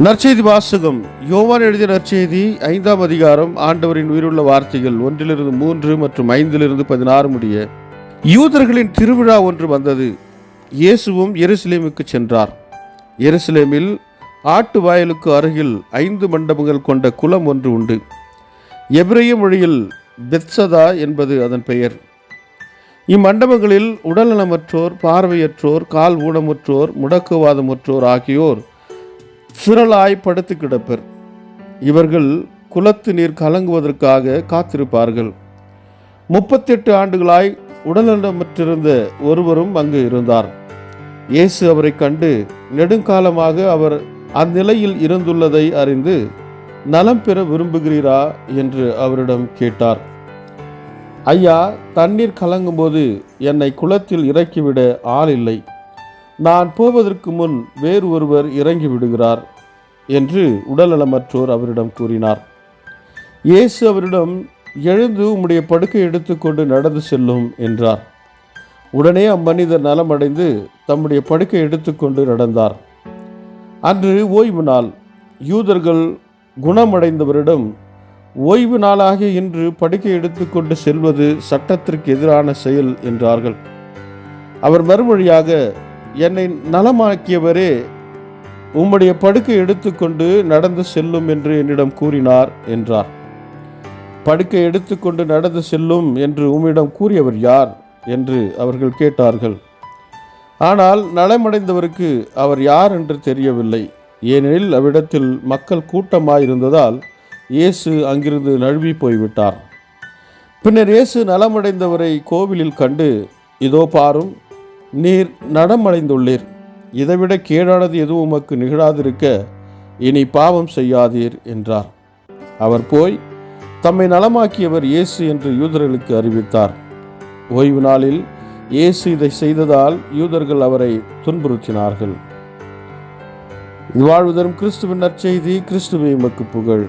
நற்செய்தி வாசகம். யோவான் எழுதிய நற்செய்தி 5ஆம் அதிகாரம். ஆண்டவரின் உயிருள்ள வார்த்தைகள் 1-3 மற்றும் 5-16 முடிய. யூதர்களின் திருவிழா ஒன்று வந்தது. இயேசுவும் எருசலேமுக்கு சென்றார். எருசலேமில் ஆட்டு வாயிலுக்கு அருகில் 5 மண்டபங்கள் கொண்ட குளம் ஒன்று உண்டு. எபிரேய மொழியில் பெத்சதா என்பது அதன் பெயர். இம்மண்டபங்களில் உடல்நலமற்றோர், பார்வையற்றோர், கால் ஊனமுற்றோர், முடக்குவாதமுற்றோர் ஆகியோர் சிரளாய் படுத்து கிடப்பர். இவர்கள் குளத்து நீர் கலங்குவதற்காக காத்திருப்பார்கள். 38 ஆண்டுகளாய் உடல்நலமற்றிருந்த ஒருவரும் அங்கு இருந்தார். இயேசு அவரை கண்டு நெடுங்காலமாக அவர் அந்நிலையில் இருந்துள்ளதை அறிந்து, நலம் பெற விரும்புகிறீரா என்று அவரிடம் கேட்டார். ஐயா, தண்ணீர் கலங்கும்போது என்னை குளத்தில் இறக்கிவிட ஆள் இல்லை. நான் போவதற்கு முன் வேறு ஒருவர் இறங்கி விடுகிறார் என்று உடல்நலமற்றோர் அவரிடம் கூறினார். இயேசு அவரிடம், எழுந்து உம்முடைய படுக்கை எடுத்துக்கொண்டு நடந்து செல்லும் என்றார். உடனே அம்மனிதர் நலமடைந்து தம்முடைய படுக்கை எடுத்துக்கொண்டு நடந்தார். அன்று ஓய்வு நாள். யூதர்கள் குணமடைந்தவரிடம், ஓய்வு நாளாக இன்று படுக்கை எடுத்துக்கொண்டு செல்வது சட்டத்திற்கு எதிரான செயல் என்றார்கள். அவர் மறுமொழியாக, என்னை நலமாக்கியவரே உம்முடைய படுக்கை எடுத்துக்கொண்டு நடந்து செல்லும் என்று என்னிடம் கூறினார் என்றார். படுக்கை எடுத்துக்கொண்டு நடந்து செல்லும் என்று உம்மிடம் கூறியவர் யார் என்று அவர்கள் கேட்டார்கள். ஆனால் நலமடைந்தவருக்கு அவர் யார் என்று தெரியவில்லை. ஏனெனில் அவ்விடத்தில் மக்கள் கூட்டமாயிருந்ததால் இயேசு அங்கிருந்து நழுவி போய்விட்டார். பின்னர் இயேசு நலமடைந்தவரை கோவிலில் கண்டு, இதோ பாரும், நீர் நடமடைந்துள்ளீர். இதைவிட கேடானது எதுவும் உமக்கு நிகழாதிருக்க இனி பாவம் செய்யாதீர் என்றார். அவர் போய் தம்மை நலமாக்கியவர் இயேசு என்று யூதர்களுக்கு அறிவித்தார். ஓய்வு நாளில் இயேசு இதை செய்ததால் யூதர்கள் அவரை துன்புறுத்தினார்கள். வாழ்வு தரும் கிறிஸ்துவின் நற்செய்தி. கிறிஸ்துவே உமக்கு புகழ்.